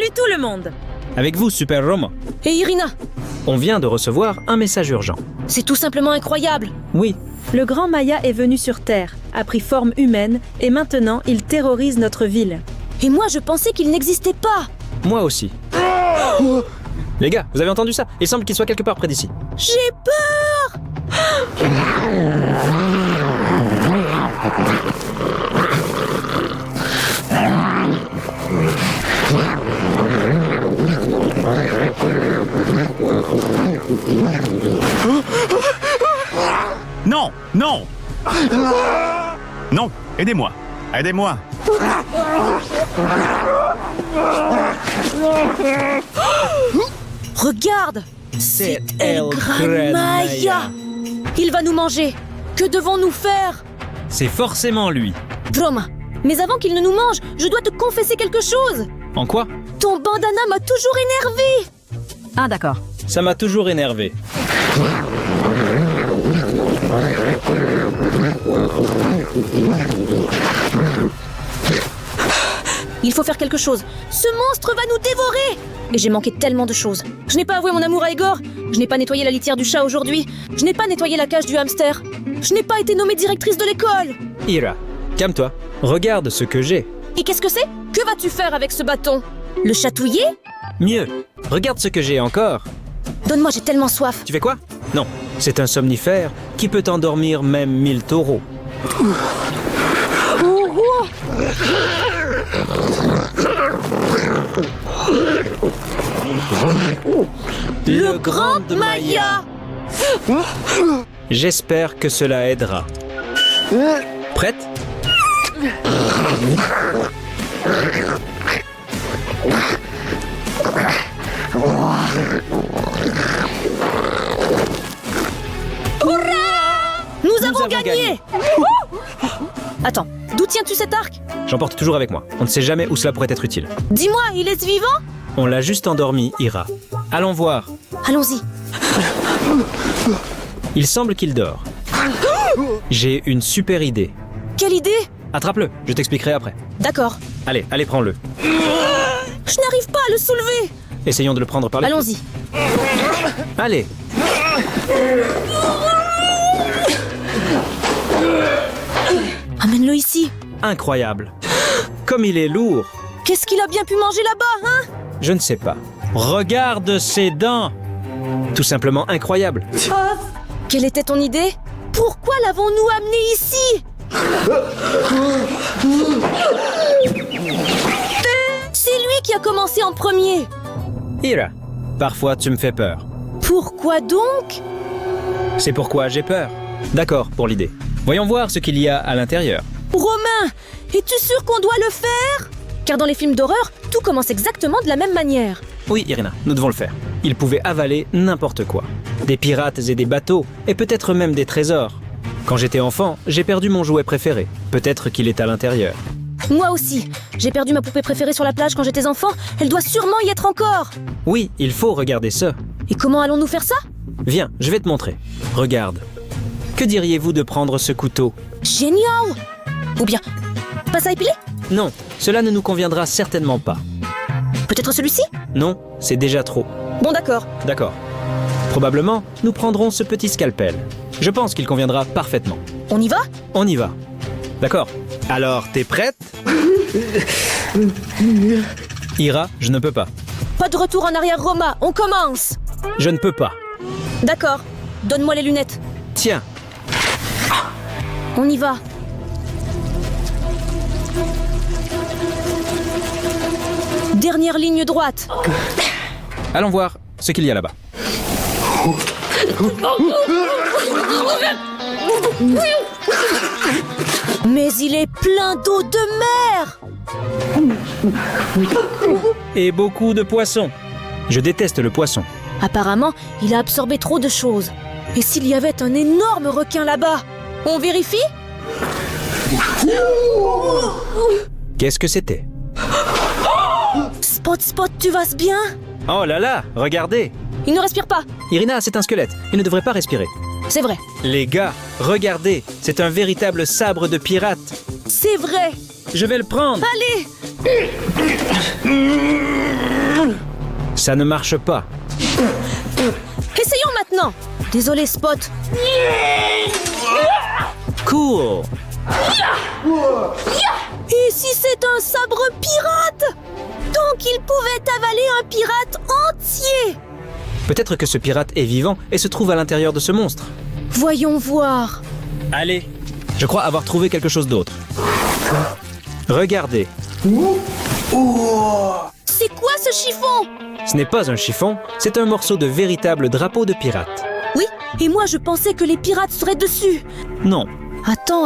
Salut tout le monde! Avec vous, Super Roma. Et Irina, On vient de recevoir un message urgent. c'est tout simplement incroyable. Oui, Le grand Maya est venu sur Terre, a pris forme humaine et maintenant il terrorise notre ville. Et moi, je pensais qu'il n'existait pas. moi aussi. Les gars, vous avez entendu ça? Il semble qu'il soit quelque part près d'ici. J'ai peur. Non, non. Non, aidez-moi. Aidez-moi. Regarde, C'est El Gran Maya. Il va nous manger. Que devons-nous faire? C'est forcément lui. Roma, mais avant qu'il ne nous mange, je dois te confesser quelque chose. En quoi? Ton bandana m'a toujours énervé. Ah d'accord. Ça m'a toujours énervé. Il faut faire quelque chose. Ce monstre va nous dévorer. Et j'ai manqué tellement de choses. Je n'ai pas avoué mon amour à Igor. Je n'ai pas nettoyé la litière du chat aujourd'hui. Je n'ai pas nettoyé la cage du hamster. Je n'ai pas été nommée directrice de l'école. Ira, calme-toi. Regarde ce que j'ai. Et qu'est-ce que c'est? Que vas-tu faire avec ce bâton? Le chatouiller? Mieux, regarde ce que j'ai encore. Donne-moi, j'ai tellement soif. Tu fais quoi? Non, c'est un somnifère qui peut endormir même 1000 taureaux. Le grand Maya. J'espère que cela aidera. Prête? Nous avons gagné. Attends, d'où tiens-tu cet arc? J'emporte toujours avec moi. On ne sait jamais où cela pourrait être utile. Dis-moi, il est vivant? On l'a juste endormi, Ira. Allons voir. Allons-y. Il semble qu'il dort. J'ai une super idée. Quelle idée? Attrape-le, je t'expliquerai après. D'accord. Allez, allez, prends-le. Je n'arrive pas à le soulever. Essayons de le prendre par les... Allons-y. Allez. Amène-le ici. Incroyable. Comme il est lourd. Qu'est-ce qu'il a bien pu manger là-bas, hein? Je ne sais pas. Regarde ses dents. Tout simplement incroyable. Quelle était ton idée? Pourquoi l'avons-nous amené ici? C'est lui qui a commencé en premier. Ira, parfois tu me fais peur. Pourquoi donc? C'est pourquoi j'ai peur. D'accord pour l'idée. Voyons voir ce qu'il y a à l'intérieur. Romain, es-tu sûr qu'on doit le faire? Car dans les films d'horreur, tout commence exactement de la même manière. Oui, Irina, nous devons le faire. Il pouvait avaler n'importe quoi. Des pirates et des bateaux, et peut-être même des trésors. Quand j'étais enfant, j'ai perdu mon jouet préféré. Peut-être qu'il est à l'intérieur. Moi aussi. J'ai perdu ma poupée préférée sur la plage quand j'étais enfant. Elle doit sûrement y être encore. Oui, il faut regarder ça. Et comment allons-nous faire ça? Viens, je vais te montrer. Regarde. Que diriez-vous de prendre ce couteau? Génial! Ou bien, pas à épiler? Non, cela ne nous conviendra certainement pas. Peut-être celui-ci? Non, c'est déjà trop. Bon, d'accord. D'accord. Probablement, nous prendrons ce petit scalpel. Je pense qu'il conviendra parfaitement. On y va? On y va. D'accord. Alors, t'es prête? Ira, je ne peux pas. Pas de retour en arrière, Roma. On commence. Je ne peux pas. D'accord. Donne-moi les lunettes. Tiens, On y va. Dernière ligne droite. allons voir ce qu'il y a là-bas. Mais il est plein d'eau de mer. Et beaucoup de poissons. Je déteste le poisson. Apparemment, il a absorbé trop de choses. Et s'il y avait un énorme requin là-bas? On vérifie? Qu'est-ce que c'était? Spot, tu vas bien? Oh là là, regardez! Il ne respire pas. Irina, c'est un squelette. Il ne devrait pas respirer. C'est vrai. Les gars, regardez! C'est un véritable sabre de pirate. C'est vrai. Je vais le prendre. Allez. Ça ne marche pas. Essayons maintenant. Désolé, Spot. Cool. Et si c'est un sabre pirate? Donc il pouvait avaler un pirate entier. Peut-être que ce pirate est vivant et se trouve à l'intérieur de ce monstre. Voyons voir. Allez. Je crois avoir trouvé quelque chose d'autre. Regardez. C'est quoi ce chiffon? Ce n'est pas un chiffon, c'est un morceau de véritable drapeau de pirate. Oui, et moi je pensais que les pirates seraient dessus. Non. Attends.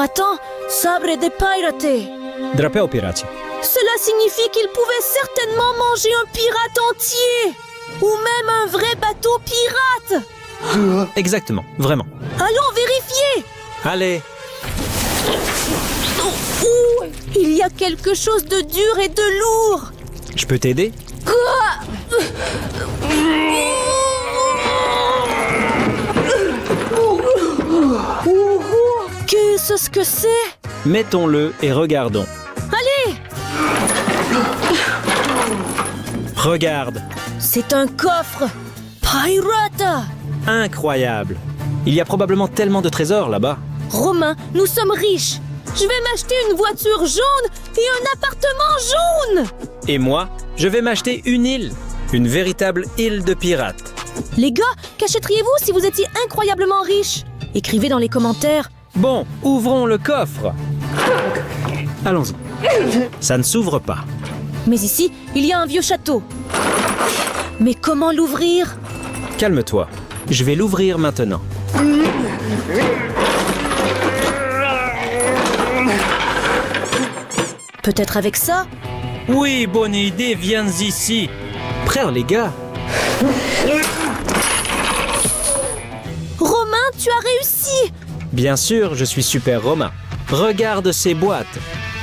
Sabre de pirate. Drapeo pirati. Cela signifie qu'il pouvait certainement manger un pirate entier. Ou même un vrai bateau pirate. Exactement, vraiment. Allons vérifier. Allez. Ouh, il y a quelque chose de dur et de lourd. Je peux t'aider? Qu'est-ce que c'est? Mettons-le et regardons. Allez! Regarde. C'est un coffre. Pirate! Incroyable. Il y a probablement tellement de trésors là-bas. Romain, nous sommes riches. Je vais m'acheter une voiture jaune et un appartement jaune. Et moi, je vais m'acheter une île. Une véritable île de pirates. Les gars, qu'achèteriez-vous si vous étiez incroyablement riches? Écrivez dans les commentaires. Bon, ouvrons le coffre. Allons-y. Ça ne s'ouvre pas. Mais ici, il y a un vieux château. Mais comment l'ouvrir? Calme-toi. Je vais l'ouvrir maintenant. Peut-être avec ça? Oui, bonne idée, viens ici. Frère, les gars. Romain, tu as réussi! Bien sûr, je suis super Romain. Regarde ces boîtes.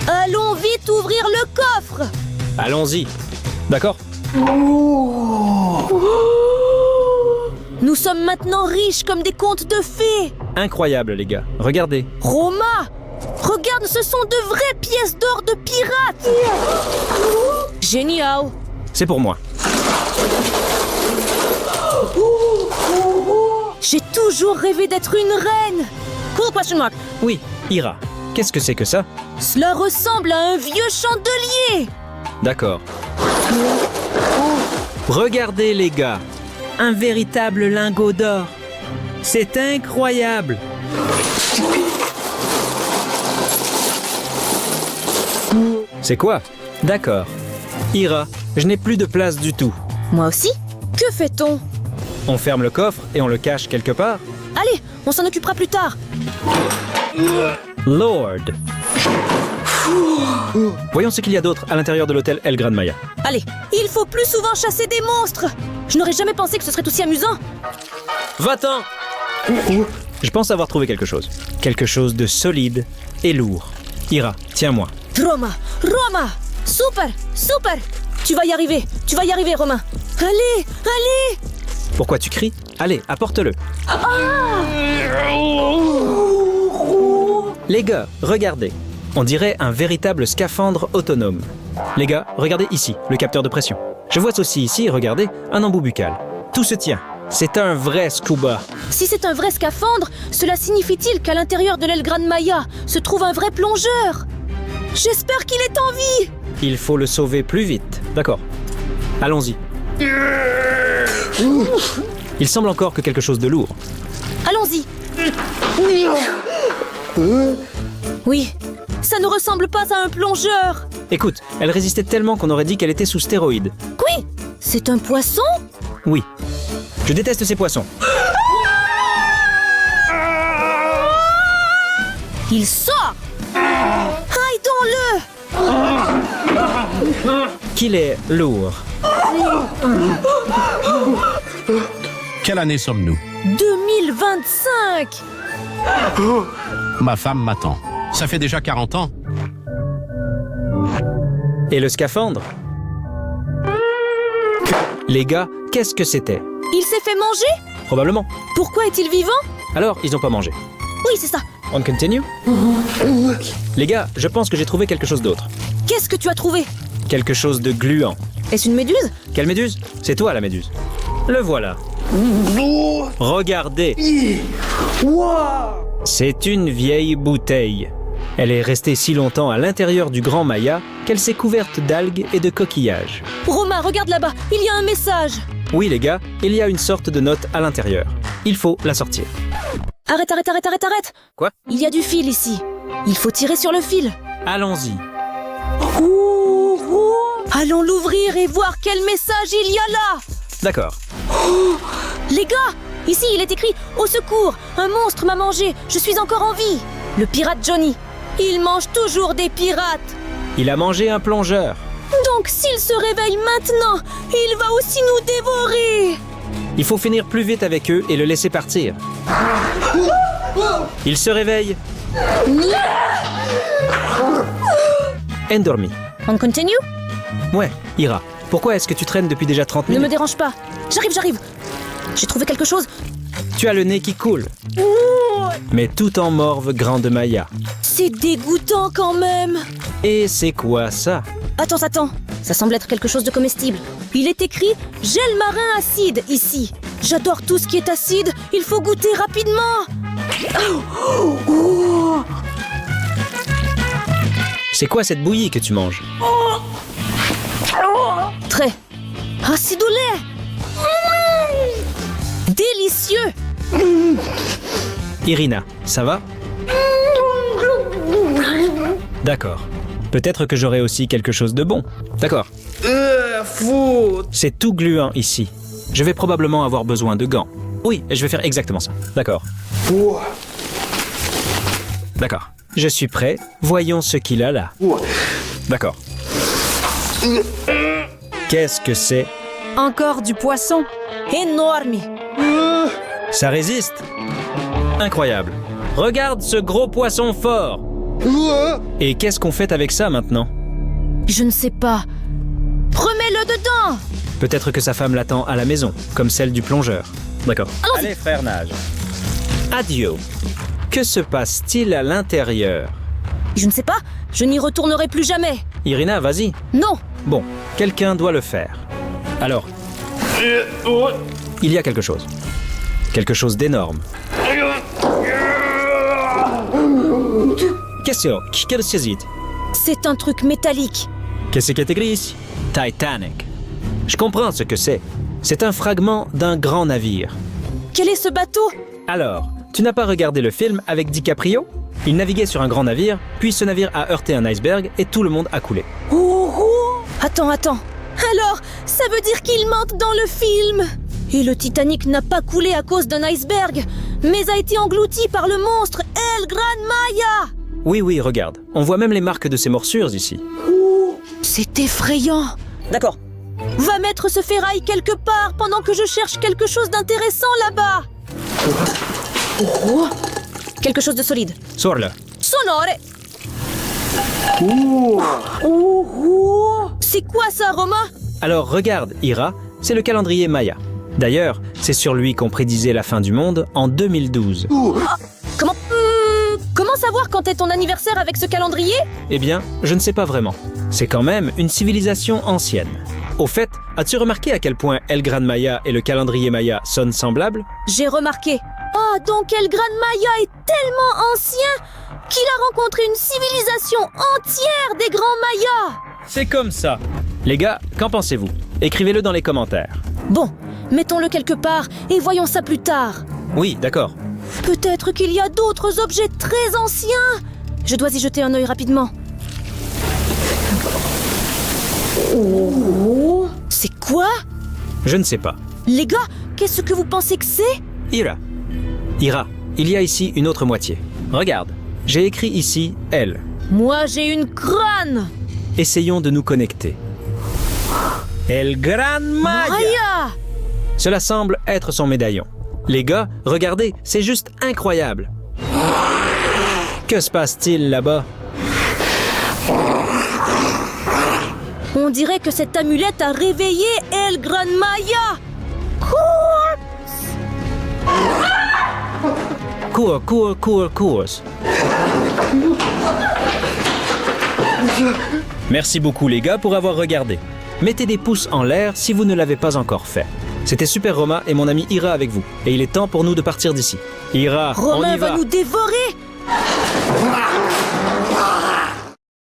Allons vite ouvrir le coffre! Allons-y. D'accord? Nous sommes maintenant riches comme des contes de fées! Incroyable, les gars. Regardez. Romain! Regarde, ce sont de vraies pièces d'or de pirates! Génial! C'est pour moi. J'ai toujours rêvé d'être une reine! Cool question mark. Oui, Ira. Qu'est-ce que c'est que ça? Cela ressemble à un vieux chandelier! D'accord. Regardez, les gars. Un véritable lingot d'or. C'est incroyable. C'est quoi? D'accord. Ira, je n'ai plus de place du tout. Moi aussi? Que fait-on? On ferme le coffre et on le cache quelque part? Allez, on s'en occupera plus tard! Lord. Voyons ce qu'il y a d'autre à l'intérieur de l'hôtel El Gran Maya. Allez, il faut plus souvent chasser des monstres! Je n'aurais jamais pensé que ce serait aussi amusant! Va-t'en! Je pense avoir trouvé quelque chose. Quelque chose de solide et lourd. Ira, tiens-moi. Roma! Super! Tu vas y arriver, Romain! Allez! Pourquoi tu cries? Allez, apporte-le. Les gars, regardez. On dirait un véritable scaphandre autonome. Les gars, regardez ici, le capteur de pression. Je vois aussi ici, regardez, un embout buccal. Tout se tient. C'est un vrai scuba. Si c'est un vrai scaphandre, cela signifie-t-il qu'à l'intérieur de l'El Gran Maya se trouve un vrai plongeur? J'espère qu'il est en vie! Il faut le sauver plus vite. D'accord. Allons-y. Il semble encore que quelque chose de lourd. Allons-y! Oui, ça ne ressemble pas à un plongeur! Écoute, elle résistait tellement qu'on aurait dit qu'elle était sous stéroïdes. Quoi? C'est un poisson? Oui. Je déteste ces poissons. Il sort! Aidons-le! Qu'il est lourd. Quelle année sommes-nous? 2025! Ma femme m'attend. Ça fait déjà 40 ans. Et le scaphandre? Les gars, qu'est-ce que c'était? Il s'est fait manger? Probablement. Pourquoi est-il vivant? Alors, ils n'ont pas mangé. Oui, c'est ça. On continue? Les gars, je pense que j'ai trouvé quelque chose d'autre. Qu'est-ce que tu as trouvé? Quelque chose de gluant. Est-ce une méduse? Quelle méduse? C'est toi la méduse. Le voilà. Regardez. C'est une vieille bouteille. Elle est restée si longtemps à l'intérieur du Grand Maya qu'elle s'est couverte d'algues et de coquillages. Romain, regarde là-bas, il y a un message. Oui les gars, il y a une sorte de note à l'intérieur. Il faut la sortir. Arrête. Quoi? Il y a du fil ici. Il faut tirer sur le fil. Allons-y. Allons l'ouvrir et voir quel message il y a là. D'accord. Les gars, ici il est écrit « Au secours, un monstre m'a mangé, je suis encore en vie !» Le pirate Johnny. Il mange toujours des pirates. Il a mangé un plongeur. Donc s'il se réveille maintenant, il va aussi nous dévorer. Il faut finir plus vite avec eux et le laisser partir. Il se réveille. Endormi. On continue? Ouais, Ira. Pourquoi est-ce que tu traînes depuis déjà 30 Ne me minutes? dérange pas. J'arrive. J'ai trouvé quelque chose. Tu as le nez qui coule. Mais tout en morve grande Maya. C'est dégoûtant quand même. Et c'est quoi ça? Attends. Ça semble être quelque chose de comestible. Il est écrit « Gel marin acide » ici. J'adore tout ce qui est acide. Il faut goûter rapidement. C'est quoi cette bouillie que tu manges? Très acidulé. Délicieux. Irina, ça va? D'accord. Peut-être que j'aurai aussi quelque chose de bon. D'accord. C'est tout gluant ici. Je vais probablement avoir besoin de gants. Oui, je vais faire exactement ça. D'accord. D'accord. Je suis prêt. Voyons ce qu'il a là. D'accord. Qu'est-ce que c'est? Encore du poisson. Énorme. Ça résiste. Incroyable. Regarde ce gros poisson fort. Et qu'est-ce qu'on fait avec ça maintenant? Je ne sais pas. Remets-le dedans. Peut-être que sa femme l'attend à la maison, comme celle du plongeur. D'accord. Allons-y. Allez, frère nage. Adieu. Que se passe-t-il à l'intérieur? Je ne sais pas. Je n'y retournerai plus jamais. Irina, vas-y. Non. Bon, quelqu'un doit le faire. Alors, il y a quelque chose. Quelque chose d'énorme. Qu'est-ce que c'est? C'est un truc métallique. Qu'est-ce qui est écrit ici? Titanic. Je comprends ce que c'est. C'est un fragment d'un grand navire. Quel est ce bateau? Alors, tu n'as pas regardé le film avec DiCaprio? Il naviguait sur un grand navire, puis ce navire a heurté un iceberg et tout le monde a coulé. Attends. Alors, ça veut dire qu'il mentent dans le film. Et le Titanic n'a pas coulé à cause d'un iceberg, mais a été englouti par le monstre El Gran Maya. Oui, regarde. On voit même les marques de ses morsures ici. C'est effrayant. D'accord. Va mettre ce ferraille quelque part pendant que je cherche quelque chose d'intéressant là-bas. Quelque chose de solide. Sors-le. Sonore. C'est quoi ça, Romain? Alors regarde, Ira, c'est le calendrier Maya. D'ailleurs, c'est sur lui qu'on prédisait la fin du monde en 2012. Comment savoir quand est ton anniversaire avec ce calendrier? Eh bien, je ne sais pas vraiment. C'est quand même une civilisation ancienne. Au fait, as-tu remarqué à quel point El Gran Maya et le calendrier Maya sonnent semblables? J'ai remarqué. Ah, donc El Gran Maya est tellement ancien qu'il a rencontré une civilisation entière des grands Mayas. C'est comme ça. Les gars, qu'en pensez-vous? Écrivez-le dans les commentaires. Bon, mettons-le quelque part et voyons ça plus tard. Oui, d'accord. Peut-être qu'il y a d'autres objets très anciens. Je dois y jeter un œil rapidement. C'est quoi? Je ne sais pas. Les gars, qu'est-ce que vous pensez que c'est? Ira, il y a ici une autre moitié. Regarde, j'ai écrit ici « elle ». Moi, j'ai une crâne. Essayons de nous connecter. El Gran Maya! Maya! Cela semble être son médaillon. Les gars, regardez, c'est juste incroyable. Que se passe-t-il là-bas? On dirait que cette amulette a réveillé El Gran Maya. Cours. Merci beaucoup les gars pour avoir regardé. Mettez des pouces en l'air si vous ne l'avez pas encore fait. C'était Super Roma et mon ami Ira avec vous. Et il est temps pour nous de partir d'ici. Ira, on Romain y va. va nous dévorer!